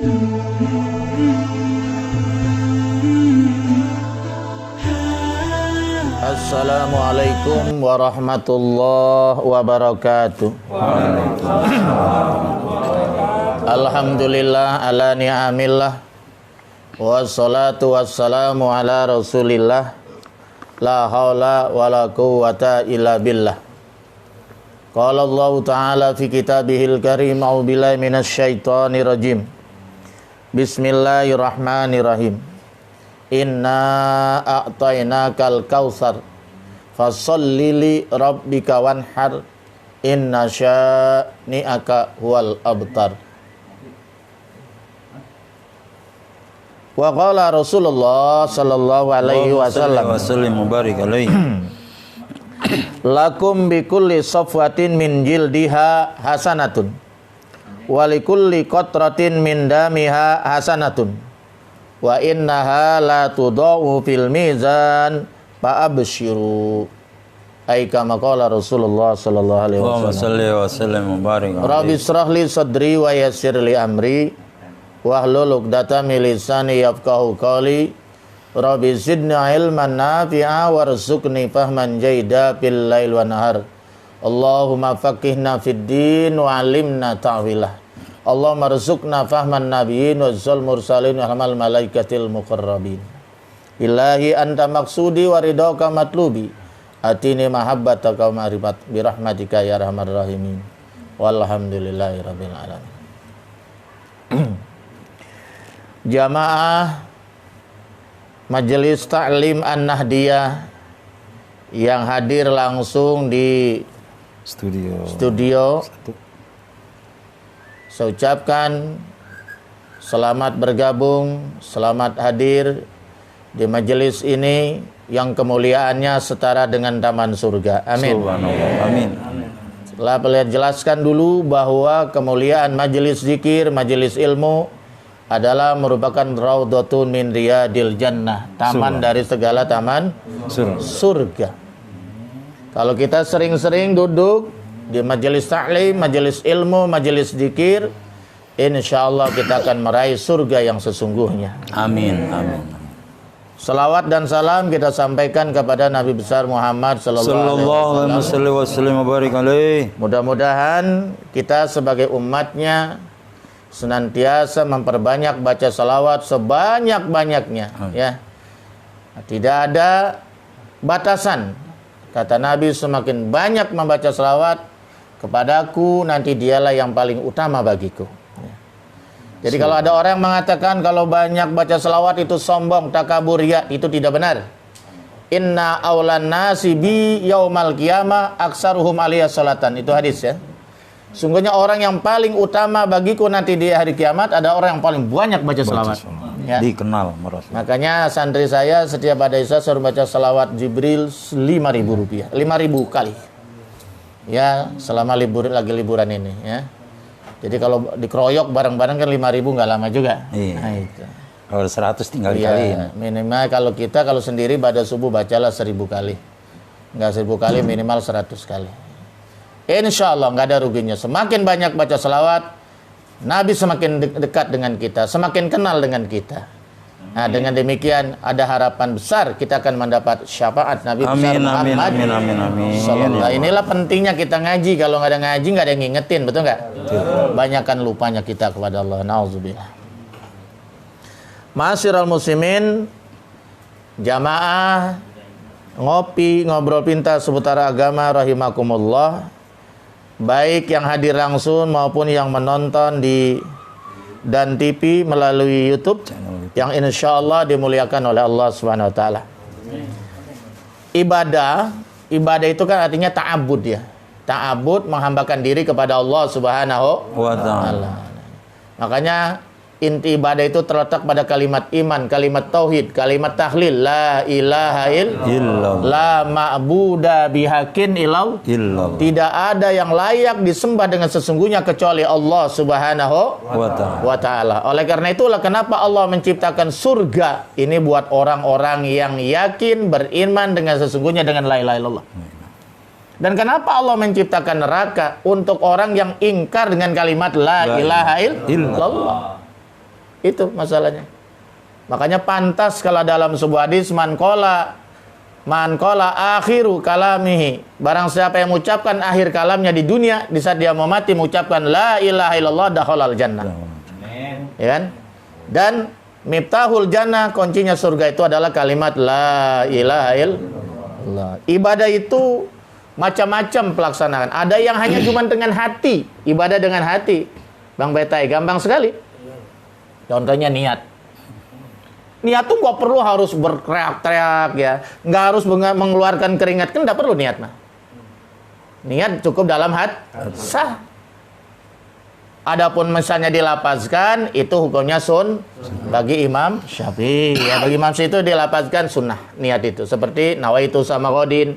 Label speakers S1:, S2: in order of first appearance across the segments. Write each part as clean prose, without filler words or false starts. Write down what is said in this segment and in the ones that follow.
S1: Assalamualaikum warahmatullahi wabarakatuh. Alhamdulillah ala ni'amillah wassalatu wassalamu ala rasulillah la haula wala quwwata illa billah. Qala Allah ta'ala fi kitabihil karim a'udzu billahi minasy syaithanir rajim. Bismillahirrahmanirrahim. Inna a'tainakal kautsar fasholli li rabbika wanhar inna syani'aka huwal abtar. Wa qala Rasulullah sallallahu alaihi wasallam
S2: mubarik alaihi.
S1: Lakum bi kulli safwatin min jildiha hasanatun wa likulli qatratin min damiha hasanatun wa innaha la tudau fil mizan fa abshiru. Ai kama qala Rasulullah sallallahu alaihi wasallam.
S2: Allahumma shalli wa sallim mubarik alaihi.
S1: Rabbi shrah li sadri wa yassir li amri wahlul 'uqdatam min lisani yafqahu qawli. Rabbi zidni ilman nafi'a warzuqni fahman jaida fil lail wan nahar. Allahumma faqihna fid din wa 'allimna ta'wilah. Allahumma rzuqna fahman nabiyyin wa zal mursalin wa hamal malaikatil muqarrabin. Ilahi anta maqsudi wa ridhaka matlubi. Atini mahabbataka wa ma'rifat bi rahmatika ya arhamar rahimin. Walhamdulillahi rabbil alamin. Jamaah Majelis Ta'lim An-Nahdiyah yang hadir langsung di studio. Saya ucapkan selamat bergabung, selamat hadir di majelis ini yang kemuliaannya setara dengan taman surga. Amin.
S2: Amin.
S1: Setelah beliau jelaskan dulu bahwa kemuliaan majelis zikir, majelis ilmu adalah merupakan raudhatun min riyadil jannah, taman dari segala taman surga. Kalau kita sering-sering duduk di majelis ta'lim, majelis ilmu, majelis zikir, insyaallah kita akan meraih surga yang sesungguhnya.
S2: Amin. Amin.
S1: Salawat dan salam kita sampaikan kepada Nabi besar Muhammad sallallahu alaihi wasallam. Mudah-mudahan kita sebagai umatnya senantiasa memperbanyak baca salawat sebanyak-banyaknya, ya. Tidak ada batasan. Kata Nabi, semakin banyak membaca salawat kepadaku, nanti dialah yang paling utama bagiku. Jadi kalau ada orang yang mengatakan kalau banyak baca salawat itu sombong, takabur, ya, itu tidak benar. Inna aulan nasi bi yaumal qiyamah aksaruhum alaiya salatan. Itu hadis, ya. Sungguhnya orang yang paling utama bagiku nanti di hari kiamat ada orang yang paling banyak baca salawat. Ya.
S2: Dikenal merasa.
S1: Makanya santri saya setiap ada isya suruh baca salawat Jibril 5.000 rupiah, 5.000 kali. Ya, selama liburan ini, ya. Jadi kalau dikeroyok bareng-bareng kan 5.000 nggak lama juga.
S2: Iya.
S1: Nah, itu.
S2: Kalau 100 tinggal
S1: Iya,
S2: dikaliin.
S1: minimal kalau sendiri pada subuh bacalah 1.000 kali. Nggak 1.000 kali, minimal 100 kali. Insya Allah nggak ada ruginya. Semakin banyak baca salawat, Nabi semakin dekat dengan kita, semakin kenal dengan kita. Nah, dengan demikian ada harapan besar kita akan mendapat syafaat Nabi besar Muhammad. Amin. Inilah pentingnya kita ngaji. Kalau nggak ada ngaji, nggak ada yang ngingetin, betul nggak? Banyakkan lupanya kita kepada Allah. Nauzubillah. Ma'asyiral muslimin, jamaah ngopi ngobrol pintar seputar agama rahimakumullah. Baik yang hadir langsung maupun yang menonton di Dan TV melalui YouTube yang insya Allah dimuliakan oleh Allah Subhanahu Wa Taala. Ibadah itu kan artinya ta'abud, ya. Ta'abud, menghambakan diri kepada Allah Subhanahu Wa Taala. Makanya inti ibadah itu terletak pada kalimat iman, kalimat tauhid, kalimat tahlil, la ilaha illallah, la ma'buda bihaqqin illallah. Tidak ada yang layak disembah dengan sesungguhnya kecuali Allah Subhanahu wa taala. Oleh karena itulah kenapa Allah menciptakan surga ini buat orang-orang yang yakin beriman dengan sesungguhnya dengan la ilaha illallah. Dan kenapa Allah menciptakan neraka untuk orang yang ingkar dengan kalimat la ilaha illallah. Itu masalahnya. Makanya pantas kalau dalam sebuah hadis man qala akhiru kalamihi, barang siapa yang mengucapkan akhir kalamnya di dunia di saat dia mau mati mengucapkan la ilaha illallah dakhalal jannah. Ya kan? Dan miftahul jannah, kuncinya surga itu adalah kalimat la ilaha illallah. Ibadah itu macam-macam pelaksanaan. Ada yang hanya cuma dengan hati, ibadah dengan hati. Bang Betai, gampang sekali. Contohnya niat. Niat tuh nggak perlu harus berteriak-teriak ya, nggak harus mengeluarkan keringat, kan nggak perlu niat mah. Niat cukup dalam hati, sah. Adapun misalnya dilapazkan, itu hukumnya bagi Imam Syafi'i. Ya, bagi Imam Syafi'i itu dilapazkan sunnah niat itu. Seperti nawaitu sama Godin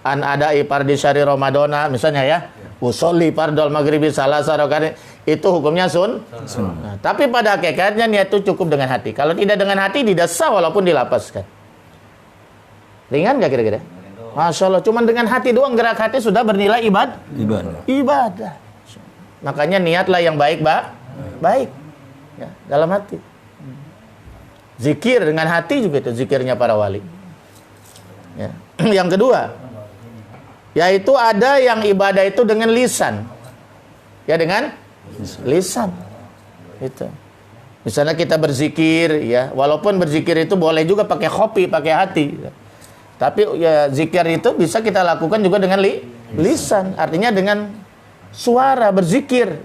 S1: an ada'i fardhi syahri Ramadana misalnya ya. Usolli fardhal maghribi salasa rakaat, itu hukumnya Nah, tapi pada hakikatnya niat itu cukup dengan hati. Kalau tidak dengan hati tidak sah walaupun dilapazkan. Ringan nggak kira-kira? Masya Allah, cuma dengan hati doang, gerak hati sudah bernilai ibadah. Makanya niatlah yang baik, baik ya, dalam hati. Zikir dengan hati juga itu zikirnya para wali. Ya. Yang kedua, yaitu ada yang ibadah itu dengan lisan. Ya, dengan lisan. Itu. Misalnya kita berzikir ya, walaupun berzikir itu boleh juga pakai khofi, pakai hati. Tapi ya zikir itu bisa kita lakukan juga dengan lisan. Artinya dengan suara berzikir.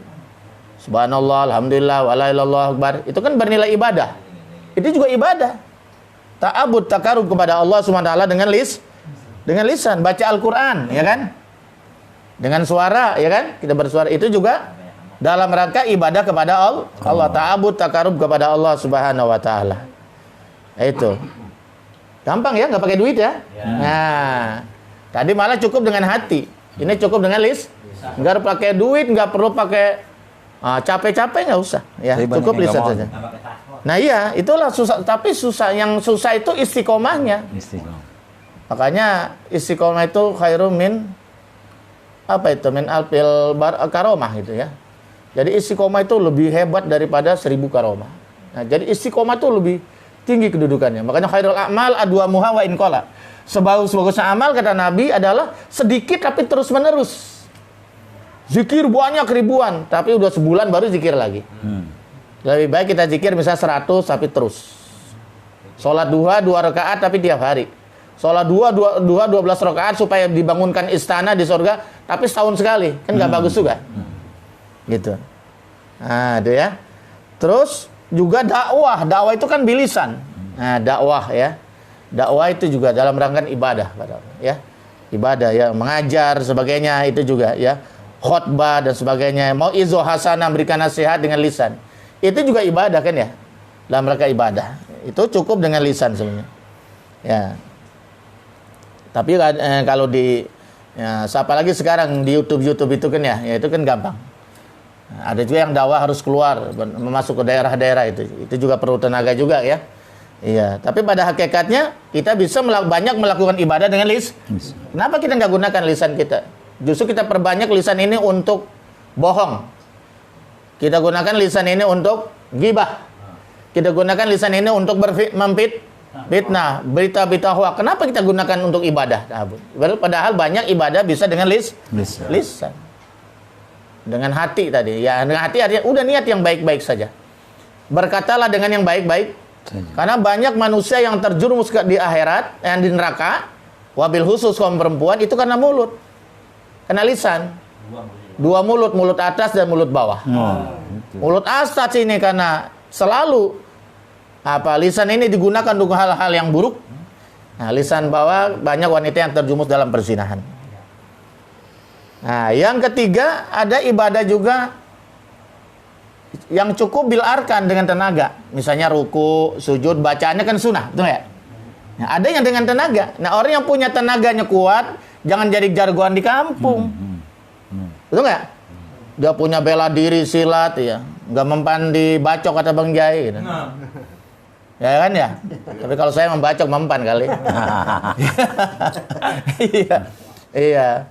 S1: Subhanallah, alhamdulillah, wala ilaha illallah akbar. Itu kan bernilai ibadah. Itu juga ibadah. Ta'abud, takarub kepada Allah Subhanahu wa taala dengan lisan, baca Al-Qur'an, ya kan? Dengan suara, ya kan? Kita bersuara, itu juga dalam rangka ibadah kepada Allah. Ta'abud, takarub kepada Allah Subhanahu wa taala. Itu. Gampang ya, nggak pakai duit ya. Nah, tadi malah cukup dengan hati. Ini cukup dengan nggak pakai duit, nggak perlu pakai capek-capek, nggak usah. Ya, cukup lisan saja. Nah iya, itulah susah. Tapi yang susah itu istiqomahnya. Makanya istiqomah itu khairum min alfil karomah gitu ya. Jadi istiqomah itu lebih hebat daripada 1000 karomah. Nah, jadi istiqomah itu lebih tinggi kedudukannya. Makanya khairul a'mal adwamuha wa in qala. Sebagus-bagusnya amal kata Nabi adalah sedikit tapi terus-menerus. Zikir banyak ribuan, tapi udah sebulan baru zikir lagi. Lebih baik kita zikir misalnya 100 tapi terus. Sholat duha 2 rakaat tapi tiap hari. Sholat duha 12 rakaat supaya dibangunkan istana di surga, tapi setahun sekali. Kan nggak bagus juga. Gitu. Nah, itu ya. Terus juga dakwah. Dakwah itu kan bilisan. Nah, dakwah ya. Dakwah itu juga dalam rangkaian ibadah, ya. Ibadah ya, mengajar sebagainya itu juga ya. Khutbah dan sebagainya. Mau izo hasanah, berikan nasihat dengan lisan. Itu juga ibadah kan ya. Dalam rangka ibadah. Itu cukup dengan lisan sebenarnya. Ya. Tapi kalau siapa lagi sekarang di YouTube itu kan ya itu kan gampang. Nah, ada juga yang dakwah harus keluar, masuk ke daerah-daerah itu. Itu juga perlu tenaga juga ya. Iya, tapi pada hakikatnya kita bisa banyak melakukan ibadah dengan lisan. Kenapa kita nggak gunakan lisan kita? Justru kita perbanyak lisan ini untuk bohong. Kita gunakan lisan ini untuk ghibah. Kita gunakan lisan ini untuk fitnah, berita-berita hoax. Kenapa kita gunakan untuk ibadah? Padahal banyak ibadah bisa dengan lisan. Dengan hati tadi. Ya, dengan hati artinya udah niat yang baik-baik saja. Berkatalah dengan yang baik-baik. Karena banyak manusia yang terjerumus di akhirat, yang di neraka, wabil khusus kaum perempuan itu karena mulut. Karena lisan. 2 mulut, mulut atas dan mulut bawah. Mulut atas ini karena selalu lisan ini digunakan untuk hal-hal yang buruk. Nah, lisan bawah banyak wanita yang terjumus dalam perzinahan. Nah, yang ketiga ada ibadah juga yang cukup bil arkan dengan tenaga. Misalnya ruku, sujud, bacaannya kan sunnah, betul ya? Nah, ada yang dengan tenaga. Nah, orang yang punya tenaganya kuat, jangan jadi jargon di kampung. Betul nggak? Dia punya bela diri silat ya, nggak mempan dibacok kata Bang Jai gitu. Ya kan ya? Tapi kalau saya membacok mempan kali. Iya.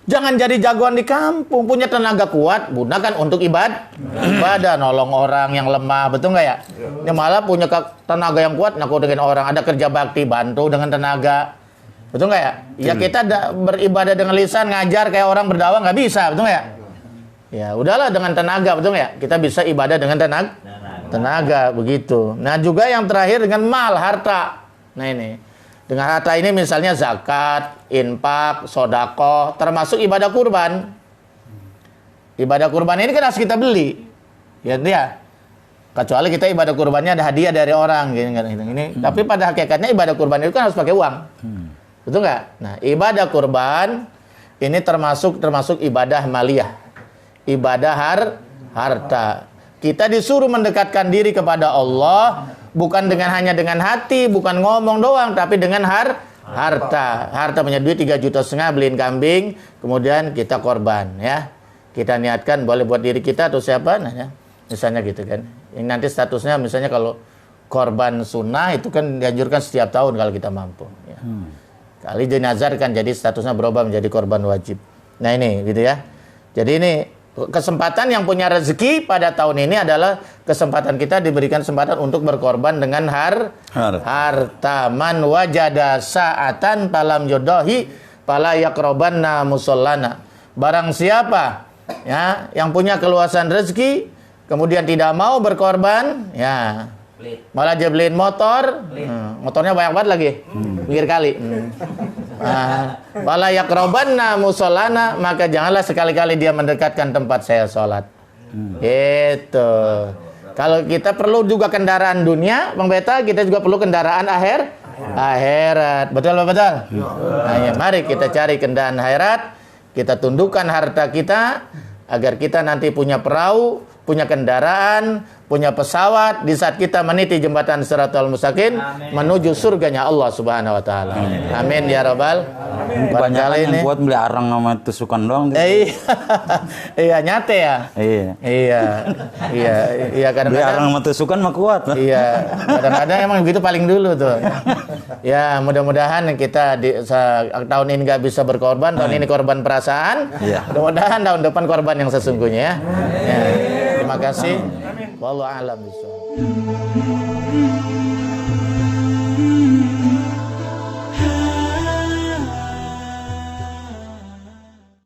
S1: Jangan jadi jagoan di kampung, punya tenaga kuat, gunakan untuk ibadah, nolong orang yang lemah, betul nggak ya? Ini malah punya tenaga yang kuat, ngaku dengan orang, ada kerja bakti, bantu dengan tenaga, betul nggak ya? Ya kita beribadah dengan lisan, ngajar kayak orang berdakwah nggak bisa, betul nggak ya? Ya udahlah dengan tenaga, betul nggak ya? Kita bisa ibadah dengan tenaga, begitu. Nah juga yang terakhir dengan mal, harta. Nah ini. Dengan harta ini misalnya zakat, infak, sodako, termasuk ibadah kurban. Ibadah kurban ini kan harus kita beli. Ya dia. Kecuali kita ibadah kurbannya ada hadiah dari orang. Gini. Tapi pada hakikatnya ibadah kurban itu kan harus pakai uang. Betul nggak? Nah ibadah kurban ini termasuk ibadah maliyah. Ibadah harta. Kita disuruh mendekatkan diri kepada Allah bukan hanya dengan hati, bukan ngomong doang, tapi dengan harta. Harta punya duit 3,5 juta beliin kambing, kemudian kita korban ya. Kita niatkan boleh buat diri kita atau siapa, nah ya. Misalnya gitu kan. Yang nanti statusnya misalnya kalau korban sunnah itu kan dianjurkan setiap tahun kalau kita mampu ya. Kali dinazarkan jadi statusnya berubah menjadi korban wajib. Nah ini gitu ya. Jadi ini kesempatan yang punya rezeki pada tahun ini adalah kesempatan kita diberikan kesempatan untuk berkorban dengan harta. Man wajada sa'atan falam yudahi fala yaqrabanna musallana. Barang siapa ya yang punya keluasan rezeki kemudian tidak mau berkorban ya malah dia beliin motor, motornya banyak banget lagi, pinggir kali. Wala yaqrabanna musallana, maka janganlah sekali-kali dia mendekatkan tempat saya sholat. Gitu. Kalau kita perlu juga kendaraan dunia, Bang Beta, kita juga perlu kendaraan akhirat. Betul. Nah, ya, mari kita cari kendaraan akhirat, kita tundukkan harta kita agar kita nanti punya perahu, punya kendaraan, punya pesawat di saat kita meniti jembatan Shiratal Mustaqim menuju surganya Allah Subhanahu wa taala. Amin ya rabbal alamin.
S2: Banyak yang buat beli arang sama tusukan doang.
S1: Iya nyate ya. Iya kadang-kadang
S2: beli arang sama tusukan mah kuat.
S1: Iya, kadang-kadang emang begitu paling dulu tuh. Ya, mudah-mudahan kita tahun ini nggak bisa berkorban, tahun ini korban perasaan. Mudah-mudahan tahun depan korban yang sesungguhnya ya. Terima kasih. Wallahu a'lam bishawab.